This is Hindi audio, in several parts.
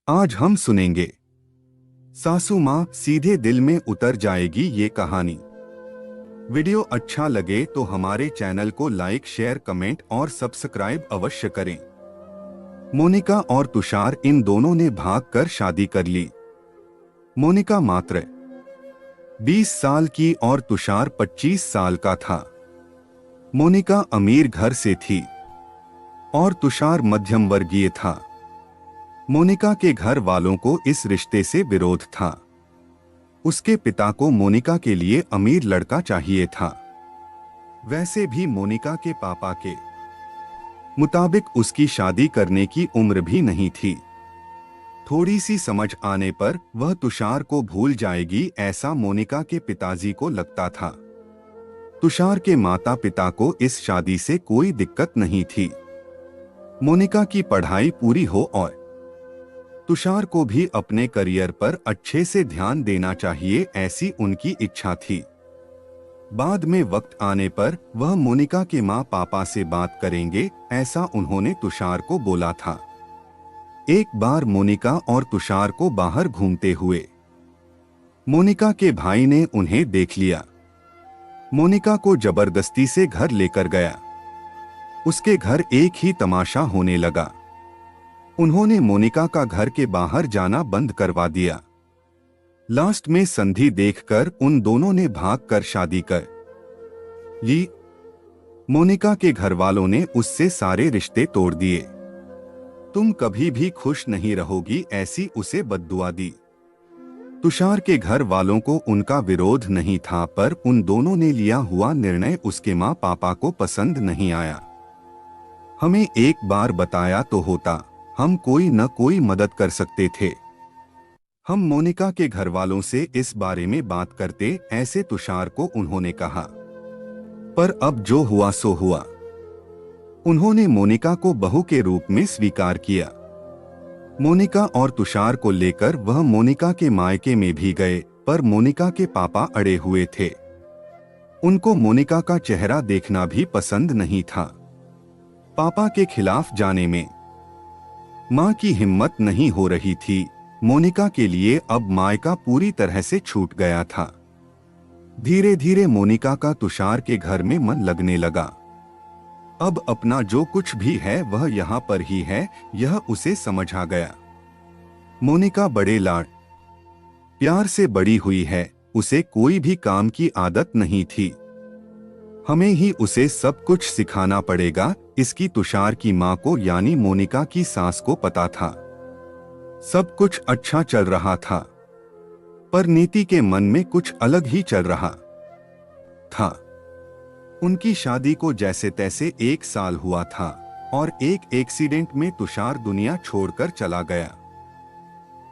आज हम सुनेंगे सासू माँ सीधे दिल में उतर जाएगी ये कहानी। वीडियो अच्छा लगे तो हमारे चैनल को लाइक, शेयर, कमेंट और सब्सक्राइब अवश्य करें। मोनिका और तुषार इन दोनों ने भागकर शादी कर ली। मोनिका मात्र 20 साल की और तुषार 25 साल का था। मोनिका अमीर घर से थी और तुषार मध्यम वर्गीय था। मोनिका के घर वालों को इस रिश्ते से विरोध था। उसके पिता को मोनिका के लिए अमीर लड़का चाहिए था। वैसे भी मोनिका के पापा के मुताबिक उसकी शादी करने की उम्र भी नहीं थी। थोड़ी सी समझ आने पर वह तुषार को भूल जाएगी, ऐसा मोनिका के पिताजी को लगता था। तुषार के माता पिता को इस शादी से कोई दिक्कत नहीं थी। मोनिका की पढ़ाई पूरी हो और तुषार को भी अपने करियर पर अच्छे से ध्यान देना चाहिए, ऐसी उनकी इच्छा थी। बाद में वक्त आने पर वह मोनिका के माँ पापा से बात करेंगे, ऐसा उन्होंने तुषार को बोला था। एक बार मोनिका और तुषार को बाहर घूमते हुए मोनिका के भाई ने उन्हें देख लिया। मोनिका को जबरदस्ती से घर लेकर गया। उसके घर एक ही तमाशा होने लगा। उन्होंने मोनिका का घर के बाहर जाना बंद करवा दिया। लास्ट में संधि देखकर उन दोनों ने भागकर शादी कर ली। मोनिका के घरवालों ने उससे सारे रिश्ते तोड़ दिए। तुम कभी भी खुश नहीं रहोगी, ऐसी उसे बद्दुआ दी। तुषार के घर वालों को उनका विरोध नहीं था, पर उन दोनों ने लिया हुआ निर्णय उसके माँ पापा को पसंद नहीं आया। हमें एक बार बताया तो होता, हम कोई न कोई मदद कर सकते थे। हम मोनिका के घर वालों से इस बारे में बात करते, ऐसे तुषार को उन्होंने कहा। पर अब जो हुआ सो हुआ। उन्होंने मोनिका को बहू के रूप में स्वीकार किया। मोनिका और तुषार को लेकर वह मोनिका के मायके में भी गए, पर मोनिका के पापा अड़े हुए थे। उनको मोनिका का चेहरा देखना भी पसंद नहीं था। पापा के खिलाफ जाने में मां की हिम्मत नहीं हो रही थी। मोनिका के लिए अब मायका पूरी तरह से छूट गया था। धीरे धीरे मोनिका का तुषार के घर में मन लगने लगा। अब अपना जो कुछ भी है वह यहाँ पर ही है, यह उसे समझ आ गया। मोनिका बड़े लाड प्यार से बड़ी हुई है, उसे कोई भी काम की आदत नहीं थी। हमें ही उसे सब कुछ सिखाना पड़ेगा, इसकी तुषार की मां को यानी मोनिका की सास को पता था। सब कुछ अच्छा चल रहा था, पर नीति के मन में कुछ अलग ही चल रहा था। उनकी शादी को जैसे तैसे 1 साल हुआ था और एक एक्सीडेंट में तुषार दुनिया छोड़कर चला गया।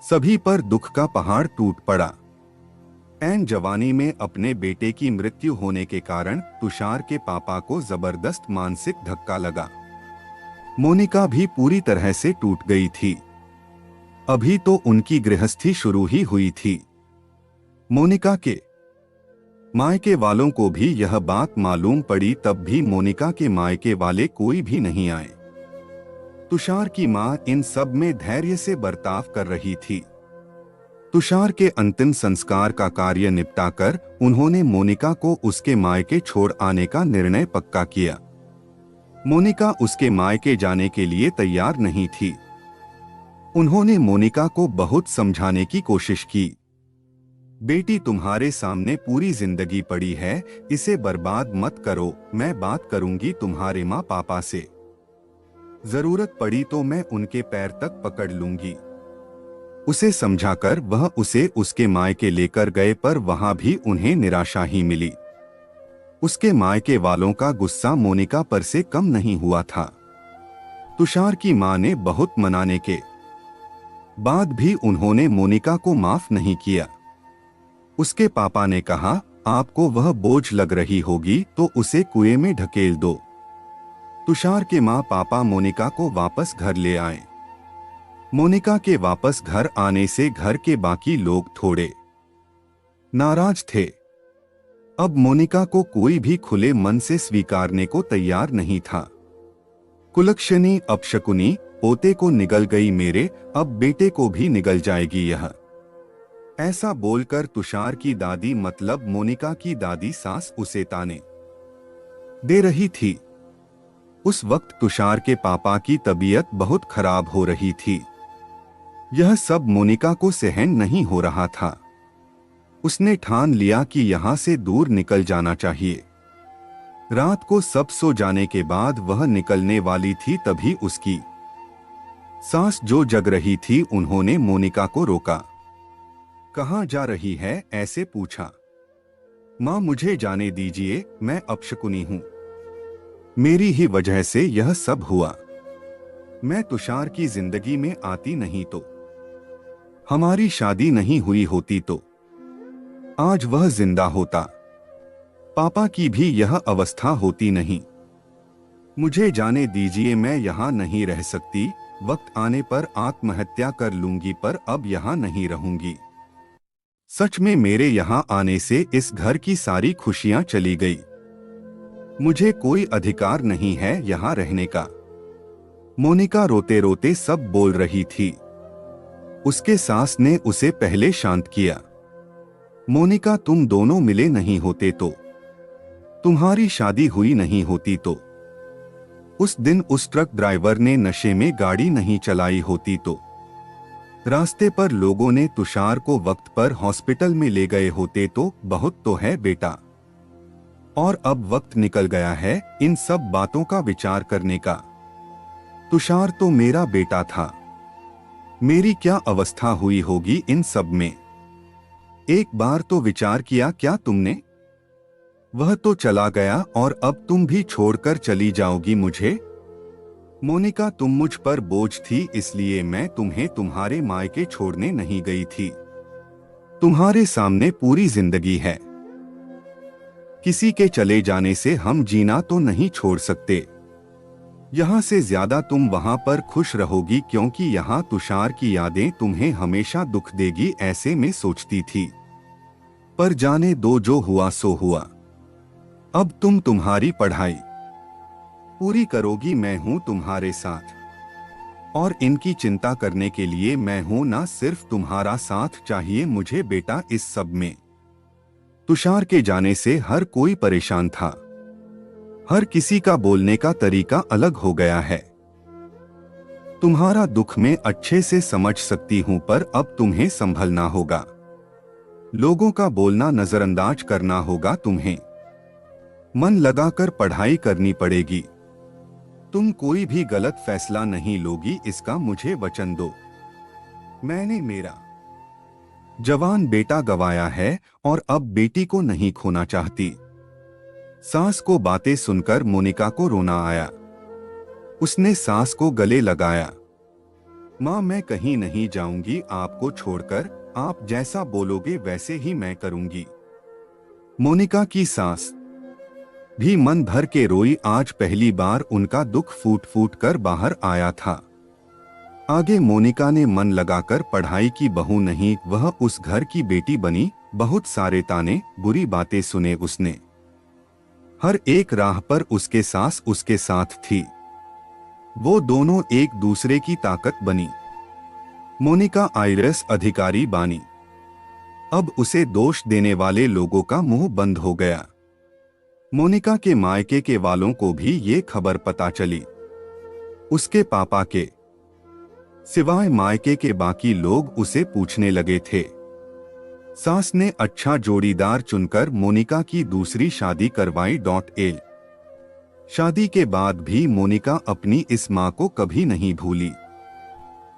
सभी पर दुख का पहाड़ टूट पड़ा। ऐन जवानी में अपने बेटे की मृत्यु होने के कारण तुषार के पापा को जबरदस्त मानसिक धक्का लगा। मोनिका भी पूरी तरह से टूट गई थी। अभी तो उनकी गृहस्थी शुरू ही हुई थी। मोनिका के मायके वालों को भी यह बात मालूम पड़ी, तब भी मोनिका के मायके वाले कोई भी नहीं आए। तुषार की मां इन सब में धैर्य से बर्ताव कर रही थी। तुषार के अंतिम संस्कार का कार्य निपटाकर उन्होंने मोनिका को उसके मायके छोड़ आने का निर्णय पक्का किया। मोनिका उसके मायके जाने के लिए तैयार नहीं थी। उन्होंने मोनिका को बहुत समझाने की कोशिश की। बेटी, तुम्हारे सामने पूरी जिंदगी पड़ी है, इसे बर्बाद मत करो। मैं बात करूंगी तुम्हारे माँ पापा से। जरूरत पड़ी तो मैं उनके पैर तक पकड़ लूंगी। उसे समझाकर वह उसे उसके मायके लेकर गए, पर वहां भी उन्हें निराशा ही मिली। उसके मायके वालों का गुस्सा मोनिका पर से कम नहीं हुआ था। तुषार की मां ने बहुत मनाने के बाद भी उन्होंने मोनिका को माफ नहीं किया। उसके पापा ने कहा, आपको वह बोझ लग रही होगी तो उसे कुएं में ढकेल दो। तुषार के माँ पापा मोनिका को वापस घर ले आए। मोनिका के वापस घर आने से घर के बाकी लोग थोड़े नाराज थे। अब मोनिका को कोई भी खुले मन से स्वीकारने को तैयार नहीं था। कुलक्षणी, अपशकुनी पोते को निगल गई मेरे, अब बेटे को भी निगल जाएगी यह। ऐसा बोलकर तुषार की दादी मतलब मोनिका की दादी सास उसे ताने दे रही थी। उस वक्त तुषार के पापा की तबीयत बहुत खराब हो रही थी। यह सब मोनिका को सहन नहीं हो रहा था। उसने ठान लिया कि यहां से दूर निकल जाना चाहिए। रात को सब सो जाने के बाद वह निकलने वाली थी, तभी उसकी सास जो जग रही थी उन्होंने मोनिका को रोका। कहां जा रही है, ऐसे पूछा। मां मुझे जाने दीजिए, मैं अपशकुनी हूं। मेरी ही वजह से यह सब हुआ। मैं तुषार की जिंदगी में आती नहीं तो, हमारी शादी नहीं हुई होती तो आज वह जिंदा होता, पापा की भी यह अवस्था होती नहीं। मुझे जाने दीजिए, मैं यहाँ नहीं रह सकती। वक्त आने पर आत्महत्या कर लूंगी, पर अब यहाँ नहीं रहूंगी। सच में मेरे यहाँ आने से इस घर की सारी खुशियां चली गई। मुझे कोई अधिकार नहीं है यहाँ रहने का। मोनिका रोते रोते सब बोल रही थी। उसके सास ने उसे पहले शांत किया। मोनिका, तुम दोनों मिले नहीं होते तो, तुम्हारी शादी हुई नहीं होती तो, उस दिन उस ट्रक ड्राइवर ने नशे में गाड़ी नहीं चलाई होती तो, रास्ते पर लोगों ने तुषार को वक्त पर हॉस्पिटल में ले गए होते तो, बहुत तो है बेटा। और अब वक्त निकल गया है इन सब बातों का विचार करने का। तुषार तो मेरा बेटा था। मेरी क्या अवस्था हुई होगी इन सब में। एक बार तो विचार किया क्या तुमने? वह तो चला गया और अब तुम भी छोड़कर चली जाओगी मुझे। मोनिका, तुम मुझ पर बोझ थी, इसलिए मैं तुम्हें तुम्हारे मायके छोड़ने नहीं गई थी। तुम्हारे सामने पूरी जिंदगी है। किसी के चले जाने से हम जीना तो नहीं छोड़ सकते। यहां से ज्यादा तुम वहां पर खुश रहोगी, क्योंकि यहां तुषार की यादें तुम्हें हमेशा दुख देगी, ऐसे में सोचती थी। पर जाने दो, जो हुआ सो हुआ। अब तुम तुम्हारी पढ़ाई पूरी करोगी, मैं हूं तुम्हारे साथ। और इनकी चिंता करने के लिए मैं हूं, ना सिर्फ तुम्हारा साथ चाहिए मुझे बेटा इस सब में। तुषार के जाने से हर कोई परेशान था। हर किसी का बोलने का तरीका अलग हो गया है। तुम्हारा दुख मैं अच्छे से समझ सकती हूं, पर अब तुम्हें संभलना होगा। लोगों का बोलना नजरअंदाज करना होगा तुम्हें। मन लगाकर पढ़ाई करनी पड़ेगी। तुम कोई भी गलत फैसला नहीं लोगी, इसका मुझे वचन दो। मैंने मेरा जवान बेटा गंवाया है और अब बेटी को नहीं खोना चाहती। सास को बातें सुनकर मोनिका को रोना आया। उसने सास को गले लगाया। मां, मैं कहीं नहीं जाऊंगी आपको छोड़कर। आप जैसा बोलोगे वैसे ही मैं करूंगी। मोनिका की सास भी मन भर के रोई। आज पहली बार उनका दुख फूट फूट कर बाहर आया था। आगे मोनिका ने मन लगाकर पढ़ाई की बहू नहीं, वह उस घर की बेटी बनी। बहुत सारे ताने, बुरी बातें सुने उसने। हर एक राह पर उसके सास उसके साथ थी। वो दोनों एक दूसरे की ताकत बनी। मोनिका आईएएस अधिकारी बानी। अब उसे दोष देने वाले लोगों का मुंह बंद हो गया। मोनिका के मायके के वालों को भी ये खबर पता चली। उसके पापा के सिवाय मायके के बाकी लोग उसे पूछने लगे थे। सास ने अच्छा जोड़ीदार चुनकर मोनिका की दूसरी शादी करवाई। शादी के बाद भी मोनिका अपनी इस मां को कभी नहीं भूली।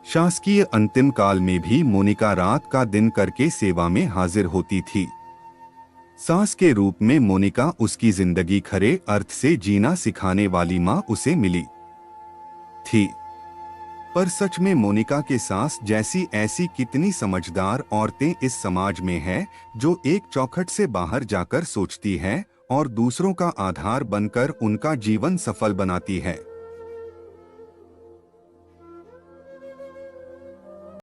शासकीय अंतिम काल में भी मोनिका रात का दिन करके सेवा में हाजिर होती थी। सास के रूप में मोनिका उसकी जिंदगी खरे अर्थ से जीना सिखाने वाली मां उसे मिली थी। पर सच में मोनिका के सास जैसी ऐसी कितनी समझदार औरतें इस समाज में हैं, जो एक चौखट से बाहर जाकर सोचती हैं और दूसरों का आधार बनकर उनका जीवन सफल बनाती है।